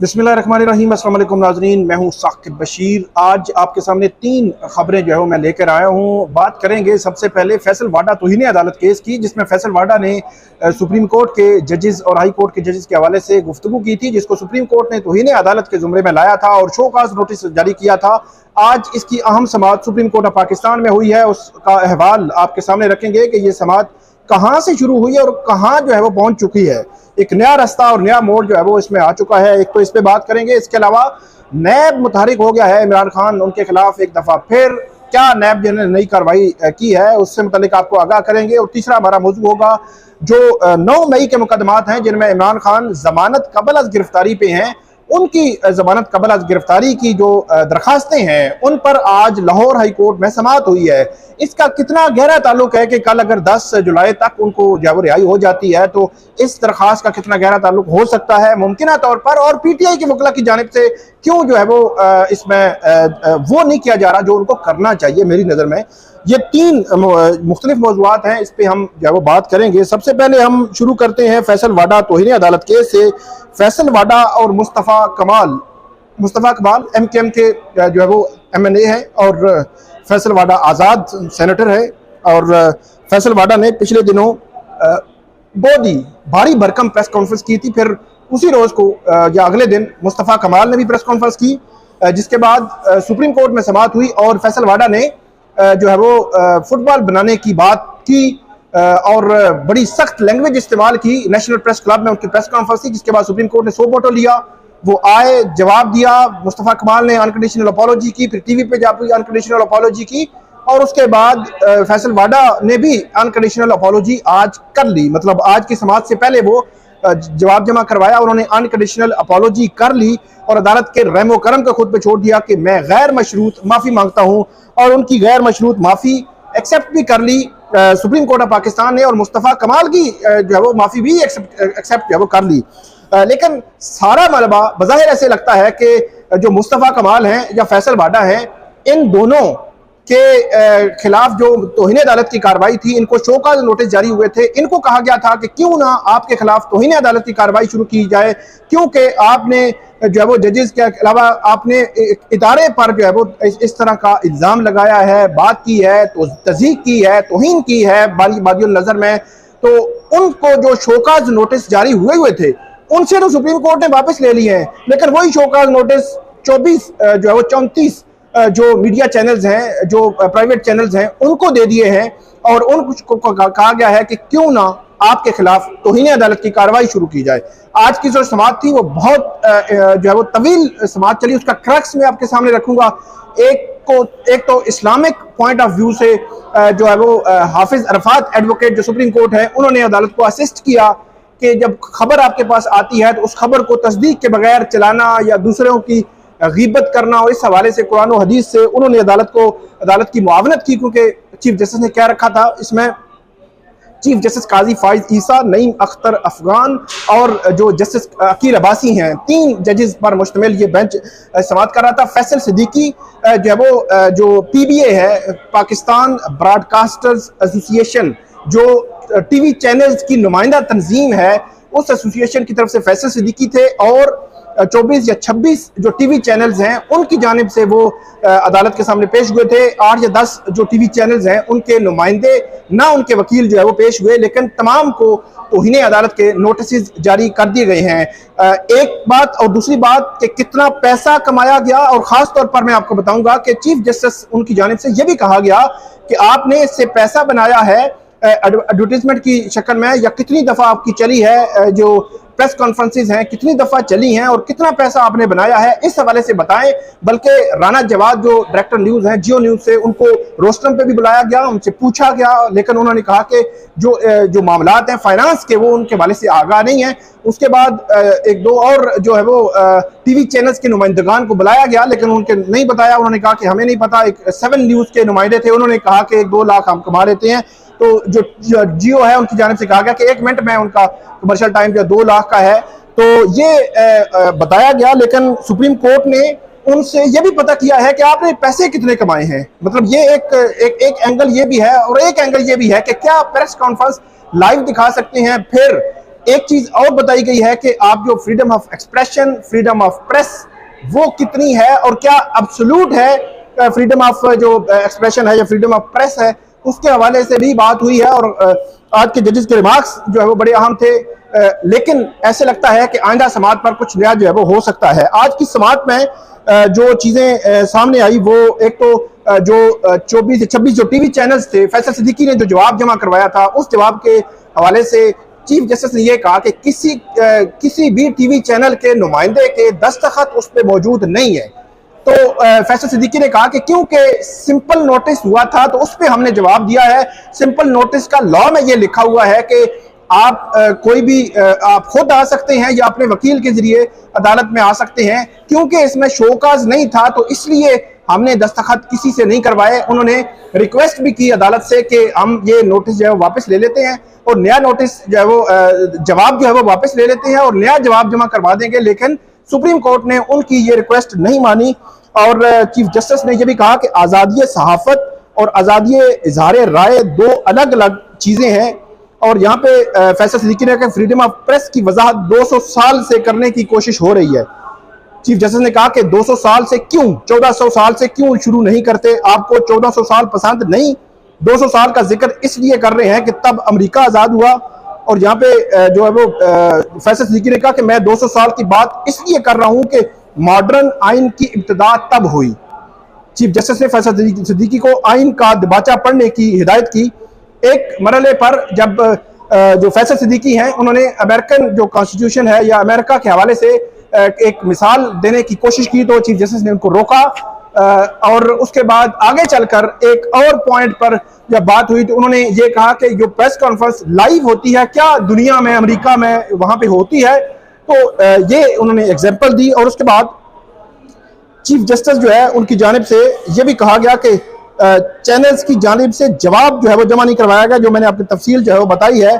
बिस्मिल्लाहिर्रहमानिर्रहीम। अस्सलाम वालेकुम नाज़रीन, मैं हूँ साकिब बशीर। आज आपके सामने तीन खबरें जो है वो मैं लेकर आया हूँ। बात करेंगे सबसे पहले फैसल वाडा तौहीन अदालत केस की, जिसमें फैसल वाडा ने सुप्रीम कोर्ट के जजेस और हाई कोर्ट के जजेस के हवाले से गुफ्तगू की थी, जिसको सुप्रीम कोर्ट ने तौहीन अदालत के जुमरे में लाया था और शोकाज नोटिस जारी किया था। आज इसकी अहम समाअत सुप्रीम कोर्ट ऑफ पाकिस्तान में हुई है, उसका अहवाल आपके सामने रखेंगे कि ये समाअत कहाँ से शुरू हुई है और कहाँ जो है वो पहुंच चुकी है। एक नया रास्ता और नया मोड़ जो है वो इसमें आ चुका है। एक तो इस पे बात करेंगे, इसके अलावा नैब मुतहरिक हो गया है इमरान खान, उनके खिलाफ एक दफ़ा फिर क्या नैब ने नई कार्रवाई की है उससे मुतल्लिक आपको आगाह करेंगे। और तीसरा हमारा मौजू होगा जो 9 मई के मुकदमात हैं जिनमें इमरान खान जमानत कबल अज गिरफ्तारी पे हैं, उनकी जमानत कबल अज गिरफ्तारी की जो दरखास्तें हैं उन पर आज लाहौर हाई कोर्ट में समाअत हुई है। इसका कितना गहरा ताल्लुक है कि कल अगर 10 जुलाई तक उनको जब रिहाई हो जाती है तो इस दरखास्त का कितना गहरा ताल्लुक हो सकता है मुमकिन तौर पर, और पीटीआई के वकला की जानिब से क्यों जो है वो इसमें वो नहीं किया जा रहा जो उनको करना चाहिए। मेरी नज़र में ये तीन मुख्तलिफ मौज़ूआत हैं, इस पर हम जो है वो बात करेंगे। सबसे पहले हम शुरू करते हैं फैसल वाडा तौहीन अदालत केस से। फैसल वाडा और मुस्तफ़ा कमाल MKM के जो है वो MNA है और फैसल वाडा आज़ाद सेनेटर है। और फैसल वाडा ने पिछले दिनों बहुत ही भारी भरकम प्रेस कॉन्फ्रेंस की थी, फिर उसी रोज़ को या अगले दिन मुस्तफ़ा कमाल ने भी प्रेस कॉन्फ्रेंस की, जिसके बाद सुप्रीम कोर्ट में समाअत हुई और फैसल वाडा ने जो है वो फुटबॉल बनाने की बात की और बड़ी सख्त लैंग्वेज इस्तेमाल की। नेशनल प्रेस क्लब में उनकी प्रेस कॉन्फ्रेंस थी, जिसके बाद सुप्रीम कोर्ट ने सो फोटो लिया, वो आए, जवाब दिया। मुस्तफ़ा कमाल ने अनकंडीशनल अपॉलॉजी की, फिर टीवी पे जाकर अनकंडीशनल अपॉलॉजी की और उसके बाद फैसल वाडा ने भी अनकंडीशनल अपॉलॉजी आज कर ली। मतलब आज की समाअत से पहले वो जवाब जमा करवाया, उन्होंने अनकंडीशनल अपॉलॉजी कर ली और अदालत के रहमो करम को खुद पे छोड़ दिया कि मैं गैर मशरूत माफ़ी मांगता हूँ, और उनकी गैर मशरूत माफ़ी एक्सेप्ट भी कर ली सुप्रीम कोर्ट ऑफ पाकिस्तान ने, और मुस्तफ़ा कमाल की जो है वो माफ़ी भी एक्सेप्ट जो है वो कर ली। लेकिन सारा मलबा बज़ाहिर ऐसे लगता है कि जो मुस्तफ़ा कमाल हैं या फैसल वाडा हैं, इन दोनों के खिलाफ जो तौहीन अदालत की कार्रवाई थी, इनको शोकाज नोटिस जारी हुए थे। इनको कहा गया था कि क्यों ना आपके खिलाफ तौहीन अदालत की कार्रवाई शुरू की जाए, क्योंकि आपने जो है वो जजेस के अलावा आपने इदारे पर जो है वो इस तरह का इल्ज़ाम लगाया है, बात की है, तो तज़हीक की है, तौहीन की है बादियुल नज़र में। तो उनको जो शोकाज नोटिस जारी हुए थे उनसे तो सुप्रीम कोर्ट ने वापस ले लिए हैं, लेकिन वही शोकाज नोटिस 34 जो मीडिया चैनल्स हैं, जो प्राइवेट चैनल्स हैं, उनको दे दिए हैं और उनको कहा गया है कि क्यों ना आपके खिलाफ तौहीन अदालत की कार्रवाई शुरू की जाए। आज की जो समाअत थी वो बहुत जो है वो तवील समाअत चली, उसका क्रक्स मैं आपके सामने रखूंगा। एक तो इस्लामिक पॉइंट ऑफ व्यू से जो है वो हाफिज अरफात एडवोकेट जो सुप्रीम कोर्ट है, उन्होंने अदालत को असिस्ट किया कि जब खबर आपके पास आती है तो उस खबर को तस्दीक के बगैर चलाना या दूसरों की गीबत करना, और इस हवाले से कुरान और हदीस से उन्होंने अदालत की मुआवनत की, क्योंकि चीफ जस्टिस ने क्या रखा था इसमें, चीफ जस्टिस काजी फाइज ईसा, नईम अख्तर अफगान और जो जस्टिस अकील अब्बासी हैं, 3 जजेस पर मुश्तमिल ये बेंच समाअत कर रहा था। फैसल सिद्दीकी जो है वो जो PBA है, पाकिस्तान ब्रॉडकास्टर्स एसोसिएशन, जो टीवी चैनल्स की नुमाइंदा तंजीम है, उस एसोसिएशन की तरफ से फैसल सिद्दीकी थे और 24 या 26 जो टीवी चैनल्स हैं उनकी जानिब से वो अदालत के सामने पेश हुए थे। 8 या 10 जो टीवी चैनल्स हैं उनके नुमाइंदे ना उनके वकील जो है वो पेश हुए, लेकिन तमाम को तौहीन अदालत के नोटिस जारी कर दिए गए हैं। एक बात, और दूसरी बात कि कितना पैसा कमाया गया, और ख़ास तौर पर मैं आपको बताऊंगा कि चीफ जस्टिस उनकी जानिब से यह भी कहा गया कि आपने इससे पैसा बनाया है एडवर्टीजमेंट की शक्ल में, या कितनी दफ़ा आपकी चली है जो प्रेस कॉन्फ्रेंसेस हैं, कितनी दफ़ा चली हैं और कितना पैसा आपने बनाया है, इस हवाले से बताएं। बल्कि राना जवाद जो डायरेक्टर न्यूज़ हैं जियो न्यूज़ से, उनको रोस्टरम पे भी बुलाया गया, उनसे पूछा गया, लेकिन उन्होंने कहा कि जो मामलात हैं फाइनेंस के वो उनके हवाले से आगाह नहीं है। उसके बाद 1-2 और जो है वो टीवी चैनल्स के नुमाइंदगान को बुलाया गया, लेकिन उनके नहीं बताया, उन्होंने कहा कि हमें नहीं पता। एक 7 न्यूज़ के नुमाइंदे थे, उन्होंने कहा कि 1-2 लाख हम कमा लेते हैं। तो जो जियो है उनकी जानिब से कहा गया कि 1 मिनट में उनका कमर्शियल टाइम जो 2 लाख का है, तो ये बताया गया। लेकिन सुप्रीम कोर्ट ने उनसे ये भी पता किया है कि आपने पैसे कितने कमाए हैं। मतलब ये एक एंगल ये भी है, और एक एंगल ये भी है कि क्या प्रेस कॉन्फ्रेंस लाइव दिखा सकते हैं, फिर एक चीज और बताई गई है कि आप जो freedom of expression, freedom of press, वो कितनी है और क्या अब्सोल्यूट है फ्रीडम ऑफ जो एक्सप्रेशन है या फ्रीडम ऑफ प्रेस है, उसके हवाले से भी बात हुई है। और आज के जजेस के रिमार्क्स जो है वो बड़े अहम थे, लेकिन ऐसे लगता है कि आइंदा समात पर कुछ नया जो है वो हो सकता है। आज की समात में जो चीजें सामने आई, वो एक तो जो 24 26 जो टीवी चैनल्स थे, फैसल सिद्दीकी ने जो जवाब जमा करवाया था, उस जवाब के हवाले से चीफ जस्टिस ने यह कहा कि किसी भी टीवी चैनल के नुमाइंदे के दस्तखत उस पर मौजूद नहीं है। तो फैसल सिद्दीकी ने कहा कि क्योंकि सिंपल नोटिस हुआ था तो उस पर हमने जवाब दिया है। सिंपल नोटिस का लॉ में यह लिखा हुआ है कि आप कोई भी आप खुद आ सकते हैं या अपने वकील के जरिए अदालत में आ सकते हैं। क्योंकि इसमें शोकाज नहीं था तो इसलिए हमने दस्तखत किसी से नहीं करवाए। उन्होंने रिक्वेस्ट भी की अदालत से कि हम ये नोटिस जो है वापस ले लेते हैं और नया नोटिस जो है वो जवाब जो है वो वापस ले लेते हैं और नया जवाब जमा करवा देंगे। लेकिन सुप्रीम कोर्ट ने उनकी ये रिक्वेस्ट नहीं मानी और चीफ जस्टिस ने यह भी कहा कि आज़ादी सहाफत और आज़ादी इजहार राय दो अलग अलग चीज़ें हैं। और यहाँ पे फैसल सिद्दीकी ने कहा फ्रीडम ऑफ प्रेस की वजाहत 200 साल से करने की कोशिश हो रही है। चीफ जस्टिस ने कहा कि 200 साल से क्यों, 1400 साल से क्यों शुरू नहीं करते? आपको 1400 साल पसंद नहीं? 200 साल का जिक्र इसलिए कर रहे हैं कि तब अमेरिका आज़ाद हुआ। और यहाँ पे जो है वो फैसल सिद्दीकी ने कहा कि मैं 200 साल की बात इसलिए कर रहा हूँ कि मॉडर्न आइन की इब्तिदा तब हुई। चीफ जस्टिस ने फैसल सिद्दीकी को आइन का दिबाचा पढ़ने की हिदायत की। एक मरहले पर जब जो फैसल सिद्दीकी हैं उन्होंने अमेरिकन जो कॉन्स्टिट्यूशन है या अमेरिका के हवाले से एक मिसाल देने की कोशिश की तो चीफ जस्टिस ने उनको रोका। और उसके बाद आगे चलकर एक और पॉइंट पर जब बात हुई तो उन्होंने ये कहा कि जो प्रेस कॉन्फ्रेंस लाइव होती है क्या दुनिया में, अमेरिका में वहां पे होती है? तो ये उन्होंने एग्जांपल दी। और उसके बाद चीफ जस्टिस जो है उनकी जानिब से ये भी कहा गया कि चैनल्स की जानिब से जवाब जो है वो जमा नहीं करवाया गया। जो मैंने आपकी तफसील जो है वो बताई है,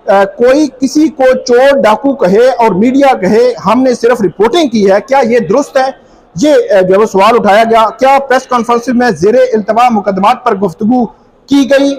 कोई किसी को चोर डाकू कहे और मीडिया कहे हमने सिर्फ रिपोर्टिंग की है, क्या ये दुरुस्त है? ये जो है सवाल उठाया गया। क्या प्रेस कॉन्फ्रेंस में ज़ेरे इल्तवा मुकदमात पर गुफ्तगू की गई?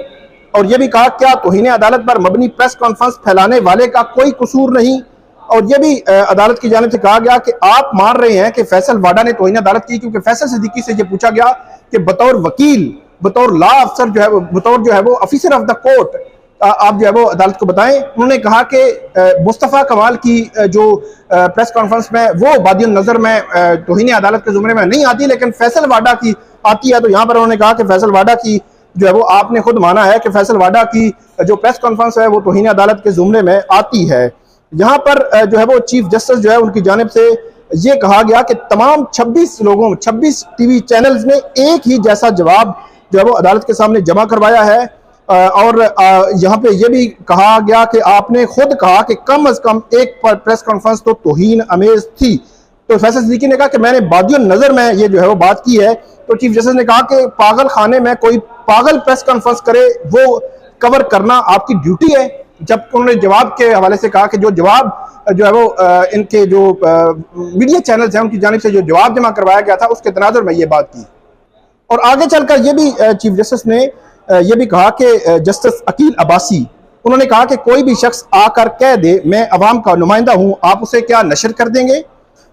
और यह भी कहा क्या तौहीन अदालत पर मबनी प्रेस कॉन्फ्रेंस फैलाने वाले का कोई कसूर नहीं? और यह भी अदालत की जानिब से कहा गया कि आप मान रहे हैं कि फैसल वाडा ने तौहीन अदालत की, क्योंकि फैसल सिद्दीकी से यह पूछा गया कि बतौर वकील, बतौर लॉ अफसर जो है, बतौर जो है वो ऑफिसर ऑफ द कोर्ट, आप जो है वो अदालत को बताएं। उन्होंने कहा कि मुस्तफ़ा कमाल की जो प्रेस कॉन्फ्रेंस में वो बादियन नजर में तौहीन अदालत के जुमरे में नहीं आती, लेकिन फैसल वाडा की आती है। तो यहाँ पर उन्होंने कहा कि फैसल वाडा की जो है वो आपने खुद माना है कि फैसल वाडा की जो प्रेस कॉन्फ्रेंस है वो तौहीन अदालत के जुमरे में आती है। यहाँ पर जो है वो चीफ जस्टिस जो है उनकी जानिब से ये कहा गया कि तमाम 26 टीवी चैनल्स ने एक ही जैसा जवाब जो है वो अदालत के सामने जमा करवाया है। और यहाँ पे ये भी कहा गया कि आपने खुद कहा कि कम अज कम एक प्रेस कॉन्फ्रेंस तो तौहीन अमेज थी। तो फैसल सिद्दीकी ने कहा कि मैंने बादियन नजर में ये जो है वो बात की है। तो चीफ जस्टिस ने कहा कि पागल खाने में कोई पागल प्रेस कॉन्फ्रेंस करे वो कवर करना आपकी ड्यूटी है। जब उन्होंने जवाब के हवाले से कहा कि जो जवाब जो है वो इनके जो मीडिया चैनल्स हैं उनकी जानिब से जो जवाब जमा करवाया गया था उसके तनाजुर में ये बात की। और आगे चलकर ये भी चीफ जस्टिस ने यह भी कहा कि जस्टिस अकील अब्बासी, उन्होंने कहा कि कोई भी शख्स आकर कह दे मैं अवाम का नुमाइंदा हूं, आप उसे क्या नशर कर देंगे?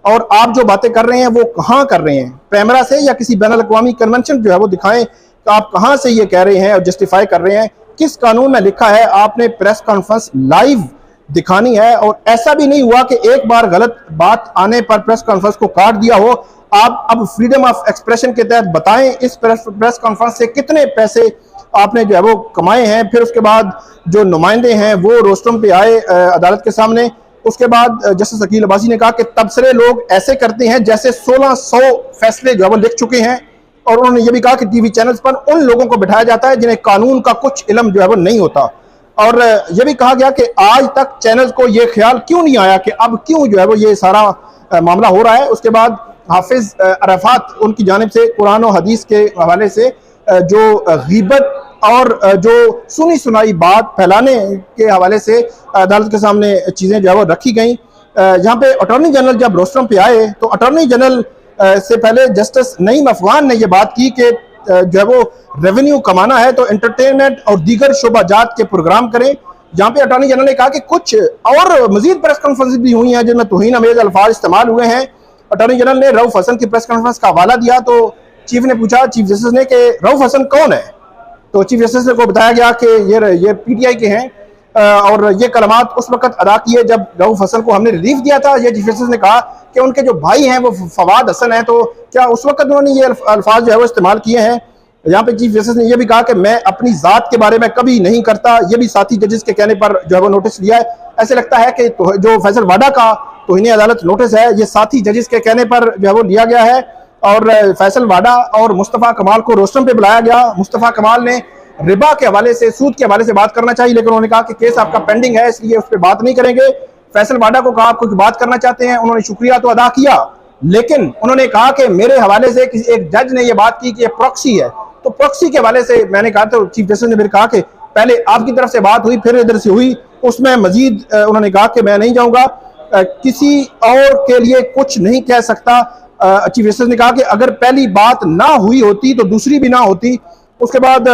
और आप जो बातें कर रहे हैं वो कहाँ कर रहे हैं? पैमरा से या किसी बैनुल अक़वामी कन्वेंशन जो है वो दिखाएं कि आप कहाँ से ये कह रहे हैं और जस्टिफाई कर रहे हैं। किस कानून में लिखा है आपने प्रेस कॉन्फ्रेंस लाइव दिखानी है? और ऐसा भी नहीं हुआ कि एक बार गलत बात आने पर प्रेस कॉन्फ्रेंस को काट दिया हो। आप अब फ्रीडम ऑफ एक्सप्रेशन के तहत बताएं इस प्रेस कॉन्फ्रेंस से कितने पैसे आपने जो है वो कमाए हैं। फिर उसके बाद जो नुमाइंदे हैं वो रोस्टम पे आए अदालत के सामने। उसके बाद जस्टिस अकील अब्बासी ने कहा कि तबसरे लोग ऐसे करते हैं जैसे 1600 फैसले जो है वो लिख चुके हैं। और उन्होंने ये भी कहा कि टीवी चैनल्स पर उन लोगों को बिठाया जाता है जिन्हें कानून का कुछ इल्म जो है वो नहीं होता। और यह भी कहा गया कि आज तक चैनल्स को यह ख्याल क्यों नहीं आया कि अब क्यों जो है वो ये सारा मामला हो रहा है। उसके बाद हाफिज अरफात उनकी जानिब से कुरान और हदीस के हवाले से जो गीबत और जो सुनी सुनाई बात फैलाने के हवाले से अदालत के सामने चीज़ें जो है वो रखी गई। यहाँ पे अटॉर्नी जनरल जब रोस्टम पे आए तो अटॉर्नी जनरल से पहले जस्टिस नईम अफगान ने यह बात की कि जो है वो रेवेन्यू कमाना है तो एंटरटेनमेंट और दीगर शोबाजात के प्रोग्राम करें। जहां पे अटॉर्नी जनरल ने कहा कि कुछ और मजीद प्रेस कॉन्फ्रेंस भी हुई हैं जिनमें तौहीन अमेज अल्फाज इस्तेमाल हुए हैं। अटॉर्नी जनरल ने रऊफ हसन की प्रेस कॉन्फ्रेंस का हवाला दिया तो चीफ ने पूछा, चीफ जस्टिस ने, कि रऊफ हसन कौन है? तो चीफ जस्टिस को बताया गया कि ये पीटीआई के हैं और ये कलमात उस वक्त अदा किए जब रऊफ हसन को हमने रिलीफ दिया था। ये चीफ जस्टिस ने कहा कि उनके जो भाई हैं वो फवाद हसन है, तो क्या उस वक्त उन्होंने ये अल्फाज जो है वो इस्तेमाल किए हैं? यहाँ पे चीफ जस्टिस ने यह भी कहा कि मैं अपनी जात के बारे में कभी नहीं करता। ये भी साथी जजेस के कहने पर जो है वो नोटिस लिया है। ऐसे लगता है कि जो फैसल वाडा का तौहीन अदालत नोटिस है ये साथी जजेस के कहने पर जो है वो लिया गया है और फैसल वाडा और मुस्तफ़ा कमाल को रोस्टम पे बुलाया गया। मुस्तफ़ा कमाल ने रिबा के हवाले से, सूद के हवाले से बात करना चाहिए, लेकिन उन्होंने कहा कि केस आपका पेंडिंग है इसलिए उस पर बात नहीं करेंगे। फैसल वाडा को कहा आप कोई बात करना चाहते हैं, उन्होंने शुक्रिया तो अदा किया, लेकिन उन्होंने कहा कि मेरे हवाले से किसी एक जज ने यह बात की कि यह प्रॉक्सी है। तो प्रॉक्सी के हवाले से मैंने कहा, तो चीफ जस्टिस ने फिर कहा कि पहले आपकी तरफ से बात हुई फिर इधर से हुई, उसमें मजीद उन्होंने कहा कि मैं नहीं जाऊंगा, किसी और के लिए कुछ नहीं कह सकता। चीफ जस्टिस ने कहा कि अगर पहली बात ना हुई होती तो दूसरी भी ना होती। उसके बाद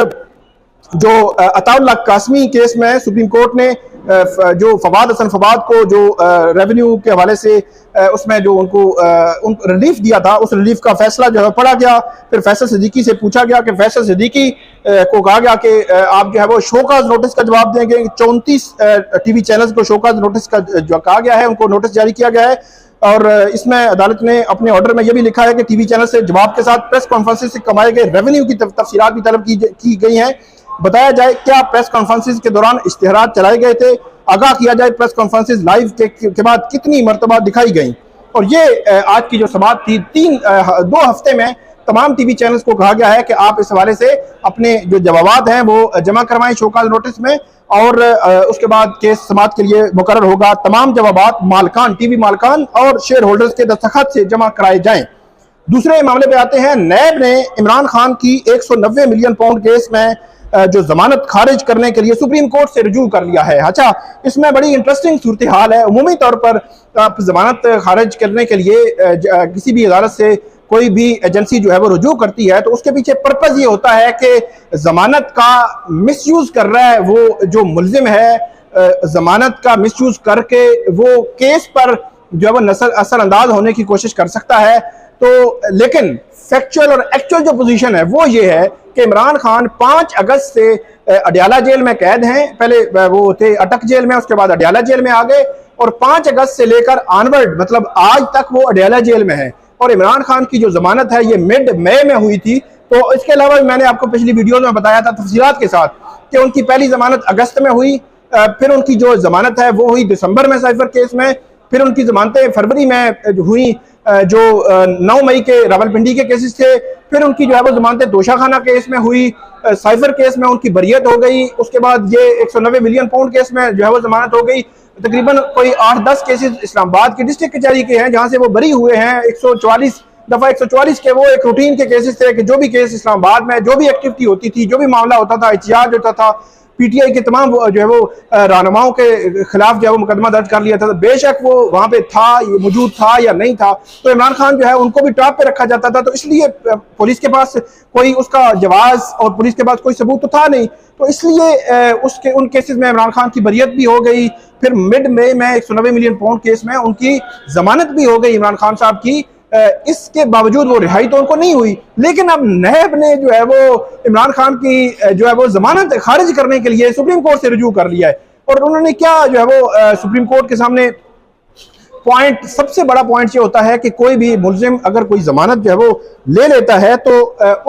जो अताउल्लाह कासमी केस में सुप्रीम कोर्ट ने जो फवाद हसन फवाद को जो रेवेन्यू के हवाले से उसमें जो उनको रिलीफ दिया था, उस रिलीफ का फैसला जो है पढ़ा गया। फिर फैसल सिद्दीकी से पूछा गया कि फैसल सिद्दीकी को कहा गया कि आप जो है वो शोकाज नोटिस का जवाब देंगे। 34 टीवी चैनल्स को शोकाज नोटिस का जो कहा गया है उनको नोटिस जारी किया गया है और इसमें अदालत ने अपने ऑर्डर में यह भी लिखा है कि टीवी चैनल से जवाब के साथ प्रेस कॉन्फ्रेंस से कमाए गए रेवेन्यू की तफसीलात भी तलब की गई हैं। बताया जाए क्या प्रेस कॉन्फ्रेंसेस के दौरान इश्तिहारात चलाए गए थे, आगाह किया जाए प्रेस कॉन्फ्रेंसेस लाइव के बाद कितनी मरतबा दिखाई गई। और ये आज की जो समाअत थी 2 हफ्ते में तमाम टीवी चैनल्स को कहा गया है कि आप इस हवाले से अपने जो जवाबात हैं वो जमा करवाएं शोकाज नोटिस में और उसके बाद केस समाअत के लिए मुकर्रर होगा। तमाम जवाबात मालकान, टीवी मालकान और शेयर होल्डर्स के दस्तखत से जमा कराए जाएं। दूसरे मामले पे आते हैं। नैब ने इमरान खान की 190 मिलियन पाउंड केस में जो जमानत खारिज करने के लिए सुप्रीम कोर्ट से रुजू कर लिया है। अच्छा, इसमें बड़ी इंटरेस्टिंग सूरत हाल है। उमूमी तौर पर आप जमानत खारिज करने के लिए किसी भी अदालत से कोई भी एजेंसी जो है वो रुजू करती है तो उसके पीछे पर्पज ये होता है कि जमानत का मिसयूज कर रहा है वो जो मुल्जिम है, जमानत का मिसयूज करके वो केस पर जो है वो असरअंदाज होने की कोशिश कर सकता है। तो लेकिन फैक्चुअल और एक्चुअल जो पोजीशन है वो ये है कि इमरान खान 5 अगस्त से अडयाला जेल में कैद हैं। पहले वो थे अटक जेल में, उसके बाद अडयाला जेल में आ गए और 5 अगस्त से लेकर ऑनवर्ड मतलब आज तक वो अडयाला जेल में है। और इमरान खान की जो जमानत है ये मिड मई में हुई थी। तो इसके अलावा मैंने आपको पिछली वीडियो में बताया था तफसीलात के साथ कि उनकी पहली जमानत अगस्त में हुई, फिर उनकी जो जमानत है वो हुई दिसंबर में साइफर केस में, फिर उनकी जमानतें फरवरी में हुई जो 9 मई के रावलपिंडी के केसेस थे, फिर उनकी जो है वो जमानतें दोशाखाना केस में हुई, साइफर केस में उनकी बरियत हो गई। उसके बाद ये 190 मिलियन पाउंड केस में जो है वो जमानत हो गई। तकरीबन कोई 8-10 केसेस इस्लामाबाद की डिस्ट्रिक्ट कचहरी के हैं जहां से वो बरी हुए हैं। 144 दफा 144 के वो एक रूटीन के केसेस थे कि जो भी केस इस्लामाबाद में जो भी एक्टिविटी होती थी, जो भी मामला होता था, एहतियाज होता था, पीटीआई के तमाम जो है वो रहनुमाओं के खिलाफ जो है वो मुकदमा दर्ज कर लिया था। तो बेशक वो वहां पे था, मौजूद था या नहीं था, तो इमरान खान जो है उनको भी टॉप पे रखा जाता था। तो इसलिए पुलिस के पास कोई उसका जवाब और पुलिस के पास कोई सबूत तो था नहीं, तो इसलिए उसके उन केसेस में इमरान खान की बरियत भी हो गई। फिर मिड मई में 190 मिलियन पाउंड केस में उनकी जमानत भी हो गई इमरान खान साहब की। इसके बावजूद वो रिहाई तो उनको नहीं हुई, लेकिन अब नैब ने जो है वो इमरान खान की जो है वो जमानत खारिज करने के लिए सुप्रीम कोर्ट से रुजू कर लिया है। और उन्होंने क्या जो है वो सुप्रीम कोर्ट के सामने पॉइंट, सबसे बड़ा पॉइंट ये होता है कि कोई भी मुल्जिम अगर कोई जमानत जो है वो ले लेता है तो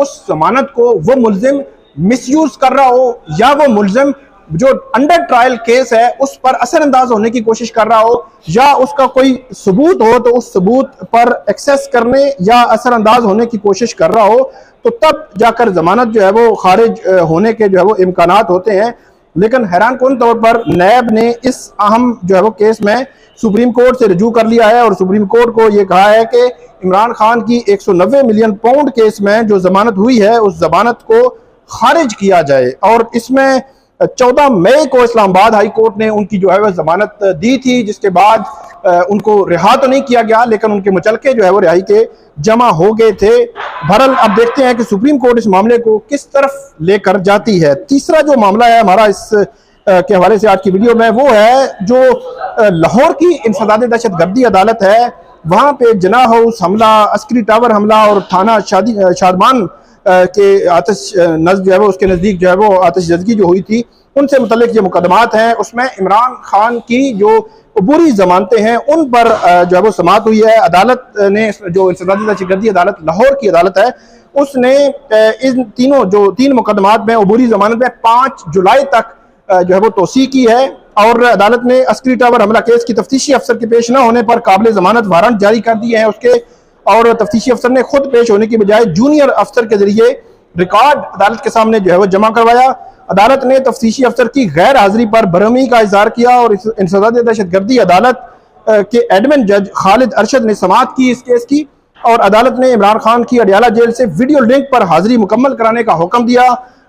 उस जमानत को वो मुल्जिम मिसयूज कर रहा हो या वो मुल्जिम जो अंडर ट्रायल केस है उस पर असरअंदाज होने की कोशिश कर रहा हो या उसका कोई सबूत हो तो उस सबूत पर एक्सेस करने या असरअंदाज होने की कोशिश कर रहा हो, तो तब जाकर जमानत जो है वो खारिज होने के जो है वो इम्कानात होते हैं। लेकिन हैरान कुन तौर पर नैब ने इस अहम जो है वो केस में सुप्रीम कोर्ट से रुजू कर लिया है और सुप्रीम कोर्ट को ये कहा है कि इमरान खान की 190 मिलियन पाउंड केस में जो जमानत हुई है उस जमानत को खारिज किया जाए। और इसमें 14 मई को इस्लामाबाद हाई कोर्ट ने उनकी जो है वह जमानत दी थी, जिसके बाद उनको रिहा तो नहीं किया गया लेकिन उनके मुचलके जो है वो रिहाई के जमा हो गए थे। बहरहाल अब देखते हैं कि सुप्रीम कोर्ट इस मामले को किस तरफ लेकर जाती है। तीसरा जो मामला है हमारा इस के हवाले से आज की वीडियो में, वो है जो लाहौर की इंसदाद दहशतगर्दी अदालत है, वहाँ पे जना हाउस हमला, अस्करी टावर हमला और थाना शादमान के आतिश नज़ जो है वो उसके नज़दीक जो है वो आतिशजदगी जो हुई थी, उनसे मुतल्लिक जो मुकदमात हैं उसमें इमरान खान की जो अबूरी जमानतें हैं उन पर जो है वो समाअत हुई है। अदालत ने, जो इंसदादी दहशतगर्दी अदालत लाहौर की अदालत है, उसने इन तीन मुकदमात में अबूरी जमानत में 5 जुलाई तक जो है वो तोसी की है। और अदालत ने अस्करी टावर हमला केस की तफ्तीशी अफसर के पेश न होने पर काबिल जमानत वारंट जारी कर दिए हैं उसके, और तफ्तीशी अफसर ने खुद पेश होने की बजाय जूनियर अफसर के जरिए रिकॉर्ड अदालत के सामने जो है वो जमा करवाया। अदालत ने तफ्तीशी अफसर की गैर हाजिरी पर बरहमी का इजहार किया और इंसदाद दहशतगर्दी अदालत के एडमिन जज खालिद अरशद ने समाअत की इस केस की, और अदालत ने इमरान खान की अडियाला जेल से वीडियो लिंक पर हाजिरी मुकम्मल कराने का हुक्म दिया,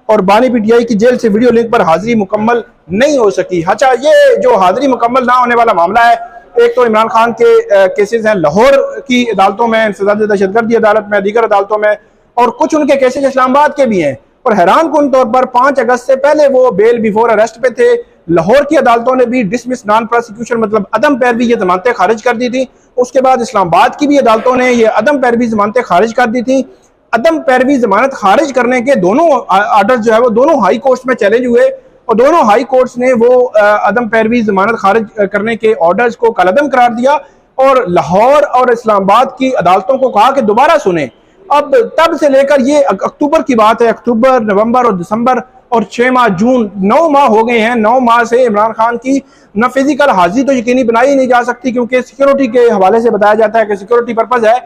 और बानी पीटीआई की जेल से वीडियो लिंक पर हाजिरी मुकम्मल नहीं हो सकी। अच्छा, ये जो हाजिरी मुकम्मल ना होने वाला मामला है, एक तो इमरान खान के केसेस हैं लाहौर की अदालतों में, इंसदाद दहशतगर्दी अदालत में, दीगर अदालतों में, और कुछ उनके केसेस इस्लामाबाद के भी हैं। और हैरान कुन तौर पर 5 अगस्त से पहले वो बेल बिफोर अरेस्ट पे थे। लाहौर की अदालतों ने भी डिसमिस नॉन प्रोसिक्यूशन मतलब अदम पैरवी ये जमानतें खारिज कर दी थी। उसके बाद इस्लामाबाद की भी अदालतों ने ये अदम पैरवी जमानतें खारिज कर दी थी। अदम पैरवी जमानत खारिज करने के दोनों आर्डर जो है वो दोनों हाई कोर्ट में चैलेंज हुए, और दोनों हाई कोर्ट्स ने वो अदम पैरवी जमानत खारिज करने के ऑर्डर्स को कलअदम करार दिया, और लाहौर और इस्लामाबाद की अदालतों को कहा कि दोबारा सुने। अब तब से लेकर ये अक्टूबर की बात है, अक्टूबर, नवंबर और दिसंबर और 6 माह, जून, 9 माह हो गए हैं। 9 माह से इमरान खान की न फिजिकल हाजिरी तो यकीनी बनाई नहीं जा सकती, क्योंकि सिक्योरिटी के हवाले से बताया जाता है कि सिक्योरिटी पर्पज है,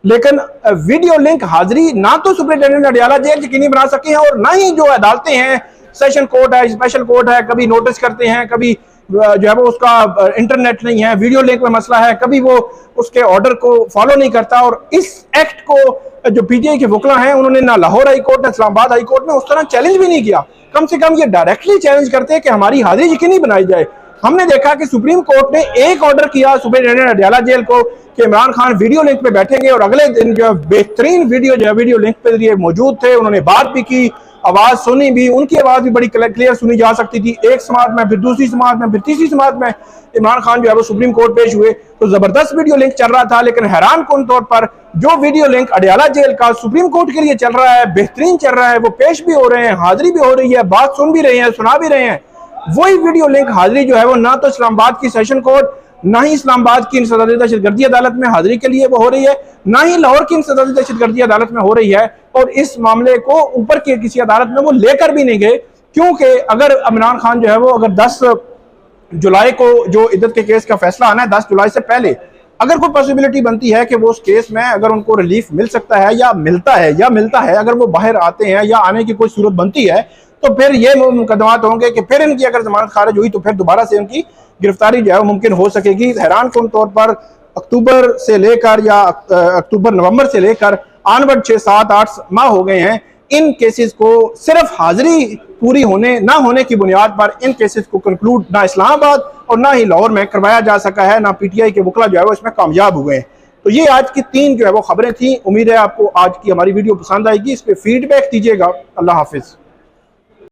लेकिन वीडियो लिंक हाजिरी ना तो सुपरिटेंडेंट अडियाला जेल यकीनी बना सके हैं, और ना ही जो अदालतें हैं, सेशन कोर्ट है, स्पेशल कोर्ट है, कभी नोटिस करते हैं, कभी जो है वो उसका इंटरनेट नहीं है, वीडियो लिंक में मसला है, कभी वो उसके ऑर्डर को फॉलो नहीं करता। और इस एक्ट को जो पीटीआई के वकला हैं उन्होंने ना लाहौर हाई कोर्ट, ना इस्लामाबाद हाई कोर्ट में उस तरह चैलेंज भी नहीं किया। कम से कम ये डायरेक्टली चैलेंज करते हैं कि हमारी हाजिरी यकीनी बनाई जाए। हमने देखा कि सुप्रीम कोर्ट ने एक ऑर्डर किया सुपरिटेंडेंट अडियाला जेल को कि इमरान खान वीडियो लिंक पे बैठेंगे, और अगले दिन जो बेहतरीन वीडियो जो है वीडियो लिंक पे जरिए मौजूद थे, उन्होंने बात भी की, आवाज सुनी भी, उनकी आवाज भी बड़ी क्लियर सुनी जा सकती थी। एक समाअत में, फिर दूसरी समाअत में, फिर तीसरी समाअत में इमरान खान जो है वो सुप्रीम कोर्ट पेश हुए, तो जबरदस्त वीडियो लिंक चल रहा था। लेकिन हैरान कुन तौर पर जो वीडियो लिंक अडियाला जेल का सुप्रीम कोर्ट के लिए चल रहा है, बेहतरीन चल रहा है, वो पेश भी हो रहे हैं, हाजिरी भी हो रही है, बात सुन भी रहे हैं, सुना भी रहे हैं, वही वीडियो लिंक हाजिरी जो है वो ना तो इस्लामाबाद की सेशन कोर्ट, ना ही इस्लामाबाद की इंसदाद दहशतगर्दी अदालत में हाजिरी के लिए वो हो रही है, ना ही लाहौर की इंसदाद दहशतगर्दी अदालत में हो रही है। और इस मामले को ऊपर की किसी अदालत में वो लेकर भी नहीं गए, क्योंकि अगर इमरान खान जो है वो अगर 10 जुलाई को जो इद्दत के केस का फैसला आना है, 10 जुलाई से पहले अगर कोई पॉसिबिलिटी बनती है कि वो उस केस में अगर उनको रिलीफ मिल सकता है या मिलता है, अगर वो बाहर आते हैं या आने की कोई सूरत बनती है, तो फिर ये मुकदमात होंगे कि फिर इनकी अगर जमानत खारिज हुई तो फिर दोबारा से उनकी गिरफ्तारी जो है मुमकिन हो सकेगी। हैरान कुन तौर पर अक्टूबर से लेकर या अक्टूबर नवंबर से लेकर आनवर्ड 6, 7, 8 माह हो गए हैं। इन केसेस को सिर्फ हाजिरी पूरी होने ना होने की बुनियाद पर इन केसेस को कंक्लूड ना इस्लामाबाद और ना ही लाहौर में करवाया जा सका है, ना पीटीआई के वकला जो है वो इसमें कामयाब हुए हैं। तो ये आज की 3 जो है वो खबरें थी। उम्मीद है आपको आज की हमारी वीडियो पसंद आएगी। इस पर फीडबैक दीजिएगा। अल्लाह हाफिज।